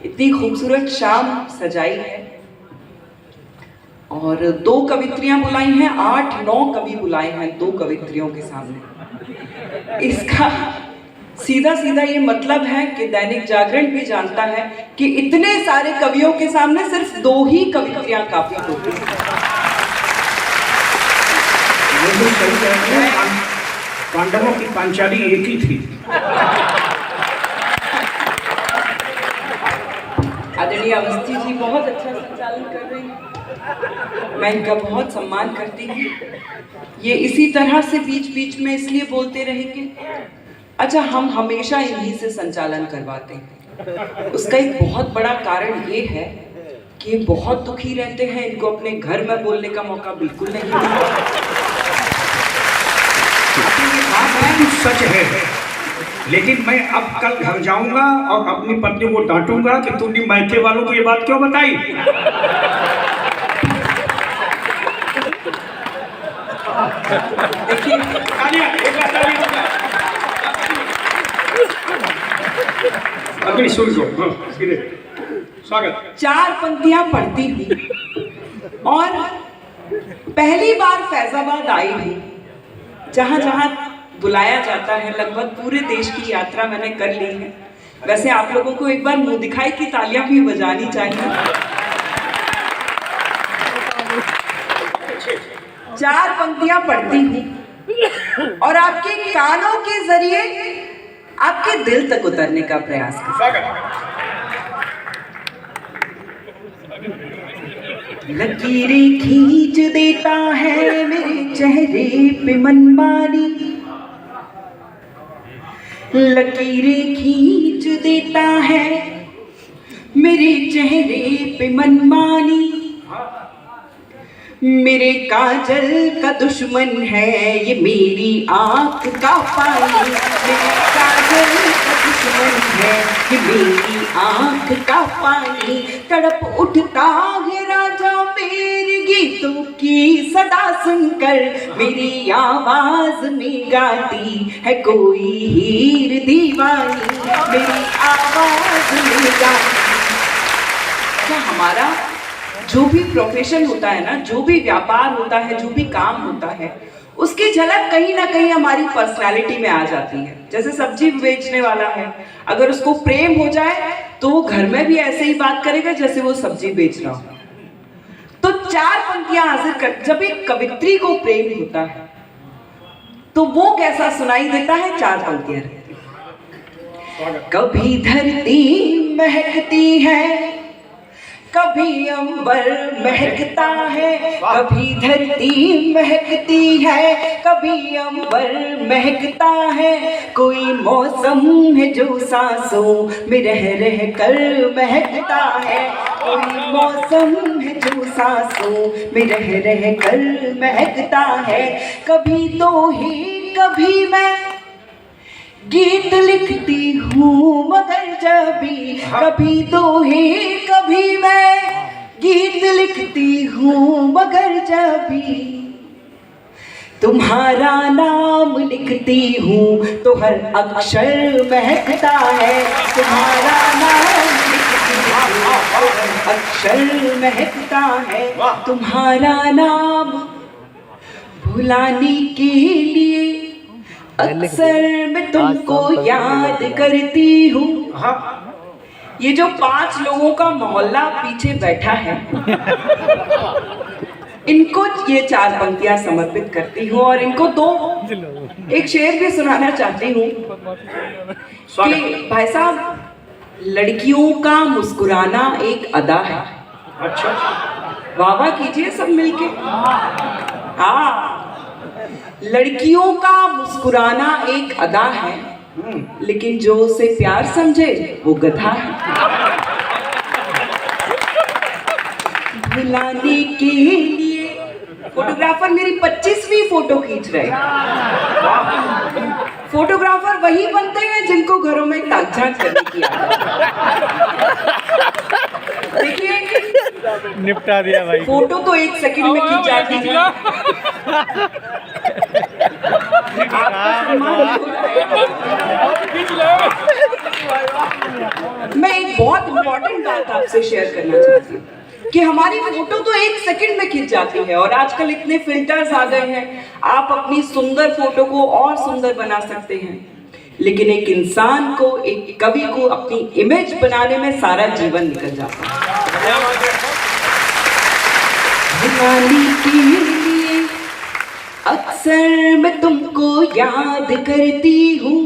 इतनी खूबसूरत शाम सजाई है और 2 कवित्रियां बुलाई हैं, 8-9 कवि बुलाए हैं 2 कवित्रियों के सामने। इसका सीधा सीधा ये मतलब है कि दैनिक जागरण भी जानता है कि इतने सारे कवियों के सामने सिर्फ 2 ही कवित्रियां काफी होती हैं। पांडवों की पांचाली एक ही थी। आदरणीय अवस्थी जी बहुत अच्छा संचालन कर रहे हैं, मैं इनका बहुत सम्मान करती हूँ। ये इसी तरह से बीच बीच में इसलिए बोलते रहेंगे। अच्छा, हम हमेशा इन्हीं से संचालन करवाते हैं। उसका एक बहुत बड़ा कारण ये है कि बहुत दुखी रहते हैं, इनको अपने घर में बोलने का मौका बिल्कुल नहीं मिलता। सच है, लेकिन मैं अब कल घर जाऊंगा और अपनी पत्नी को डांटूंगा कि तुमने मायके वालों को ये बात क्यों बताई। देखिए, अभी सुन लो। स्वागत। 4 पंक्तियां पढ़ती हूँ और पहली बार फैजाबाद आई हूँ, जहां जहां बुलाया जाता है। लगभग पूरे देश की यात्रा मैंने कर ली है। वैसे आप लोगों को एक बार मुंह दिखाई की तालियां भी बजानी चाहिए। 4 पंक्तियां पढ़ती हूँ और आपके कानों के जरिए आपके दिल तक उतरने का प्रयास करती। लकीरें खींच देता है मेरे चेहरे पे मनमानी, लकीरें खींच देता है मेरे चेहरे पे मनमानी। मेरे काजल का दुश्मन है ये मेरी आँख का पानी, मेरे काजल का दुश्मन है ये मेरी आँख का पानी। तड़प उठता है राजा मेरे गीतों की सदा सुनकर, मेरी आवाज में गाती है कोई हीर दीवानी, मेरी आवाज में गाती। क्या हमारा जो भी प्रोफेशन होता है ना, जो भी व्यापार होता है, जो भी काम होता है, उसकी झलक कहीं ना कहीं हमारी पर्सनालिटी में आ जाती है। जैसे सब्जी बेचने वाला है, अगर उसको प्रेम हो जाए तो वो घर में भी ऐसे ही बात करेगा जैसे वो सब्जी बेच रहा हो। तो 4 पंक्तियां हाजिर कर, जब एक कवित्री को प्रेम होता है तो वो कैसा सुनाई देता है। 4 पंक्तियां रहती। कभी धरती महकती है, कभी अंबर महकता है, कभी धरती महकती है, कभी अंबर महकता है। कोई मौसम है जो सांसों में रह रह कर महकता है, कोई मौसम है जो सांसों में रह रह कर महकता है। कभी तो ही कभी मैं गीत लिखती हूँ मगर जब भी, कभी तो ही कभी मैं गीत लिखती हूँ मगर जब भी तुम्हारा नाम लिखती हूँ तो हर अक्षर महकता है, तुम्हारा नाम लिखती हूँ तो हर अक्षर महकता है। तुम्हारा नाम भुलाने के लिए अक्सर मैं तुमको याद करती हूँ। ये जो 5 लोगों का मोहल्ला पीछे बैठा है, इनको ये 4 पंक्तियां समर्पित करती हूँ और इनको एक शेर भी सुनाना चाहती हूँ कि भाई साहब, लड़कियों का मुस्कुराना एक अदा है। अच्छा, वाह वाह कीजिए सब मिलके। हाँ, लड़कियों का मुस्कुराना एक अदा है, लेकिन जो उसे प्यार समझे वो गधा है। भुलाने के लिए फोटोग्राफर मेरी 25वीं फोटो खींच रहे हैं। फोटोग्राफर वही बनते हैं जिनको घरों में ताक झांक करने की देखिए, निपटा दिया भाई। फोटो तो 1 सेकंड में खींच जाती है। आपका सम्मान मैं एक बहुत इंपॉर्टेंट बात आपसे शेयर करना चाहती हूँ कि हमारी फोटो तो 1 सेकंड में खिंच जाती है और आजकल इतने फिल्टर्स आ गए हैं, आप अपनी सुंदर फोटो को और सुंदर बना सकते हैं, लेकिन एक इंसान को, एक कवि को अपनी इमेज बनाने में सारा जीवन निकल जाता है। भुलाने के लिए अक्सर मैं तुमको याद करती हूँ,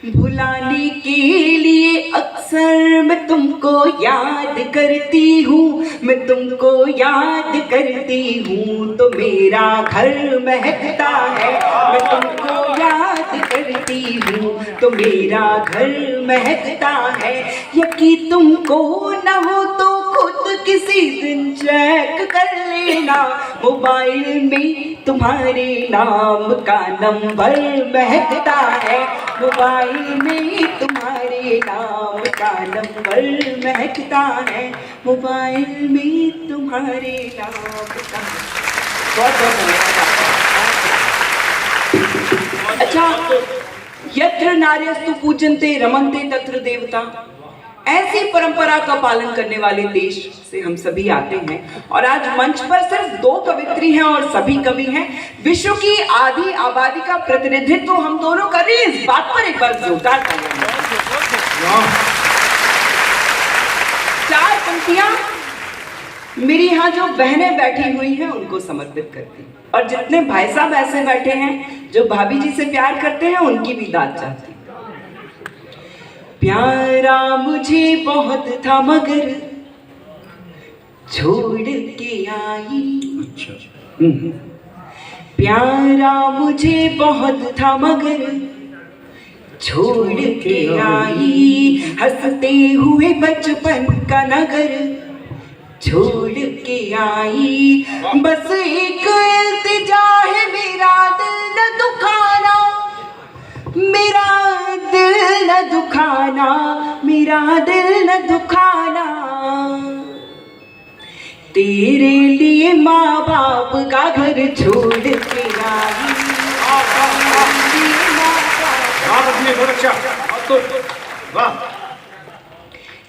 भुलाने के लिए अक्सर मैं तुमको याद करती हूँ, मैं तुमको याद करती हूँ तो मेरा घर महकता है, मैं तुमको याद करती हूँ तो मेरा घर महकता है। यकीन तुमको न हो तो खुद किसी दिन चेक कर लेना, मोबाइल में तुम्हारे नाम का नंबर महकता है, मोबाइल में तुम्हारे नाम का नंबर महकता है, मोबाइल में तुम्हारे नाम का। बहुत बहुत धन्यवाद। अच्छा, यत्र नार्यस्तु पूजन्ते रमन्ते तत्र देवता, ऐसी परंपरा का पालन करने वाले देश से हम सभी आते हैं और आज मंच पर सिर्फ 2 कवित्री हैं और सभी कवि हैं। विश्व की आधी आबादी का प्रतिनिधित्व हम दोनों कर रहे हैं, इस बात पर एक बार जोरदार तालियां। 4 पंक्तियां मेरी यहाँ जो बहनें बैठी हुई हैं उनको समर्पित करती हूँ, और जितने भाई साहब ऐसे बैठे हैं जो भाभी जी से प्यार करते हैं उनकी भी दाद चाहती हूँ। प्यारा मुझे बहुत था मगर छोड़ के आई, प्यारा मुझे बहुत था मगर छोड़ के आई, हंसते हुए बचपन का नगर छोड़ के आई, बस एक इल्तिजा है मेरा दिल न दुखाना, मेरा दिल न दुखाना, मेरा दिल न दुखाना, तेरे लिए माँ बाप का घर छोड़ के आई।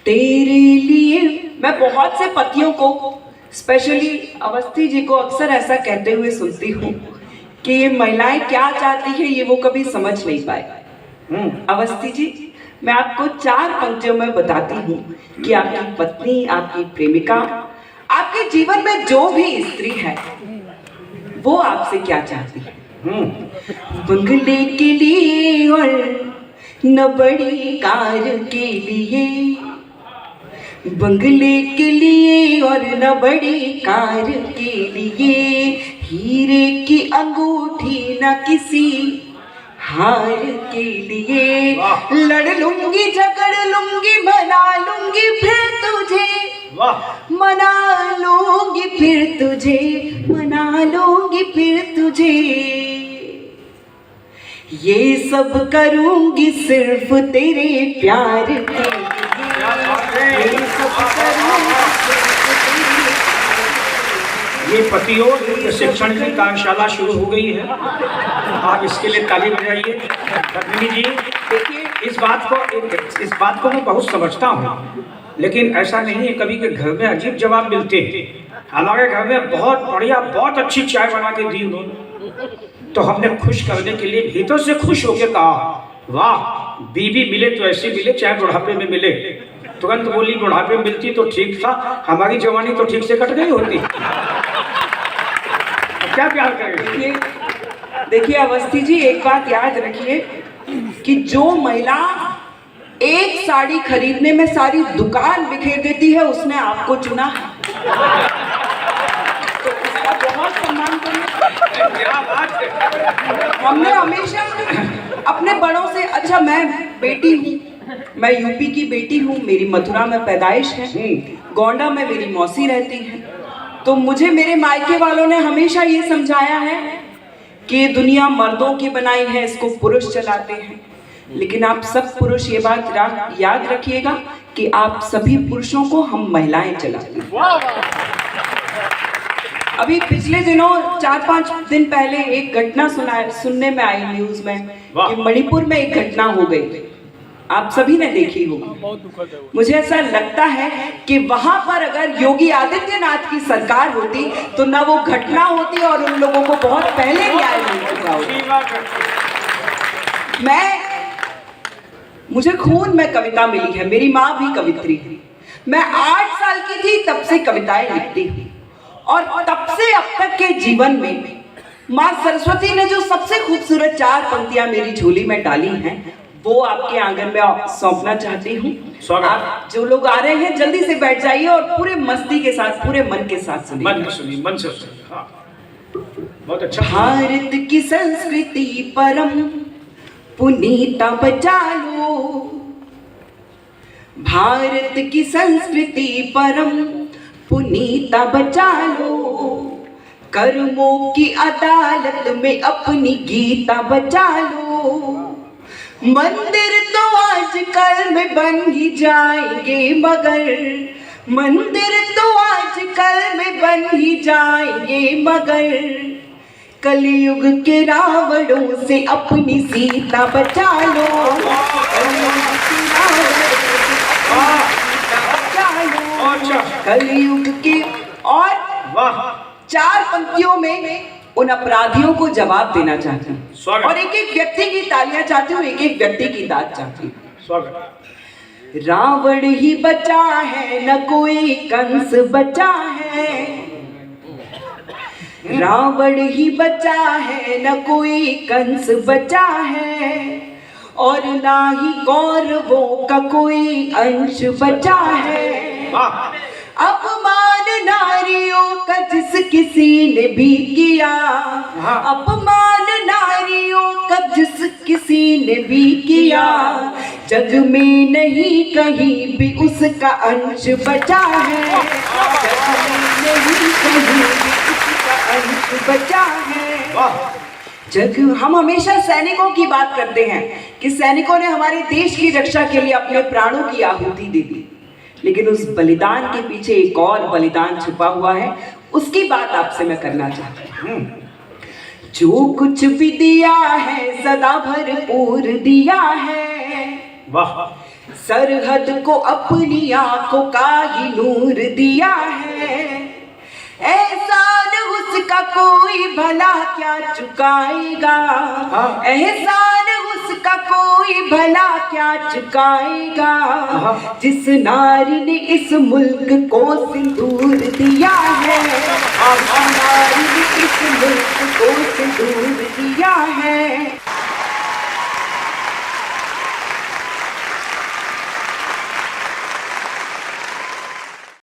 तेरे लिए मैं बहुत से पतियों को, स्पेशली अवस्थी जी को अक्सर ऐसा कहते हुए सुनती हूँ कि ये महिलाएं क्या चाहती है ये वो कभी समझ नहीं पाए। अवस्थी जी, मैं आपको 4 पंक्तियों में बताती हूँ कि आपकी पत्नी, आपकी प्रेमिका, आपके जीवन में जो भी स्त्री है वो आपसे क्या चाहती है। बंगले के लिए और न बड़ी कार के लिए, बंगले के लिए और न बड़ी कार के लिए, हीरे की अंगूठी न किसी हार के लिए, लड़ लूंगी झगड़ लूंगी मना लूंगी फिर तुझे, मना लूंगी फिर तुझे, मना लूंगी फिर तुझे, ये सब करूंगी सिर्फ तेरे प्यार के लिए, ये सब करूंगी सिर्फ तेरे। ये पतियों प्रशिक्षण की कार्यशाला शुरू हो गई है, आप इसके लिए ताली बजाइए। पत्नी जी, देखिए इस बात को मैं बहुत समझता हूँ, लेकिन ऐसा नहीं है, कभी के घर में अजीब जवाब मिलते हैं। हमारे घर में बहुत बढ़िया, बहुत अच्छी चाय बना के दी उन्होंने, तो हमने खुश करने के लिए भीतर से खुश होकर कहा, वाह बीवी मिले तो ऐसी मिले, चाहे बुढ़ापे में मिले। तुरंत बोली बुढ़ापे में मिलती तो ठीक था, हमारी जवानी तो ठीक से कट गई होती। क्या प्यार करेंगे। देखिए अवस्थी जी, एक बात याद रखिए कि जो महिला एक साड़ी खरीदने में सारी दुकान बिखेर देती है उसने आपको चुना है, तो उसका बहुत सम्मान करिए। हमने हमेशा अपने बड़ों से, अच्छा मैं बेटी हूँ, मैं यूपी की बेटी हूँ, मेरी मथुरा में पैदाइश है, गोंडा में मेरी मौसी रहती है, तो मुझे मेरे मायके वालों ने हमेशा ये समझाया है कि दुनिया मर्दों की बनाई है, इसको पुरुष चलाते हैं। लेकिन आप सब पुरुष ये बात याद रखिएगा कि आप सभी पुरुषों को हम महिलाएं चलाते हैं। अभी पिछले दिनों 4-5 दिन पहले एक घटना सुनने में आई न्यूज में कि मणिपुर में एक घटना हो गई। आप सभी ने देखी होगी। बहुत दुखद है वो। मुझे ऐसा लगता है कि वहां पर अगर योगी आदित्यनाथ की सरकार होती तो ना वो घटना होती और उन लोगों को बहुत पहले न्याय मिल चुका होता। मुझे खून में कविता मिली है, मेरी माँ भी कवित्री है। मैं 8 साल की थी तब से कविताएं लिखती हूँ और तब से अब तक के जीवन में माँ सरस्वती ने जो सबसे खूबसूरत 4 पंक्तियां मेरी झोली में डाली हैं वो आपके आंगन में सौंपना चाहती हूँ। आप जो लोग आ रहे हैं जल्दी से बैठ जाइए और पूरे मस्ती के साथ, पूरे मन के साथ सुनिए। मन से सुनिए, मन से सुनिए। हाँ, बहुत अच्छा। भारत की संस्कृति परम पुनीता बचा लो, भारत की संस्कृति परम पुनीता बचा लो, कर्मों की अदालत में अपनी गीता बचा लो। मंदिर तो आजकल में बन ही जाएंगे मगर, मंदिर तो आजकल में बन ही जाएंगे मगर, कलयुग के रावणों से अपनी सीता बचा लो, कलयुग के। और 4 पंक्तियों में उन अपराधियों को जवाब देना चाहती हूँ और एक एक व्यक्ति की तालियां चाहती हूँ, एक एक व्यक्ति की दाद चाहती हूँ। रावण ही बचा है न कोई कंस बचा है, रावण ही बचा है न कोई कंस बचा है, और ना ही कौरवों का कोई अंश बचा है। अपमान नारियों का जिस किसी ने भी किया, अपमान नारियों का जिस किसी ने भी किया, जग में नहीं कहीं भी उसका अंश बचा है, जग में नहीं कहीं भी उसका अंश बचा है। जग हम हमेशा सैनिकों की बात करते हैं कि सैनिकों ने हमारे देश की रक्षा के लिए अपने प्राणों की आहुति दे दी, लेकिन उस बलिदान के पीछे एक और बलिदान छुपा हुआ है, उसकी बात आपसे मैं करना चाहती हूँ। जो कुछ भी दिया है सदा भरपूर दिया है, वाह। सरहद को अपनी आंखों का ही नूर दिया है, एहसान उसका कोई भला क्या चुकाएगा, एहसान उसका कोई भला क्या चुकाएगा, जिस नारी ने इस मुल्क को सिंदूर दिया है, जिस नारी ने इस मुल्क को सिंदूर दिया है।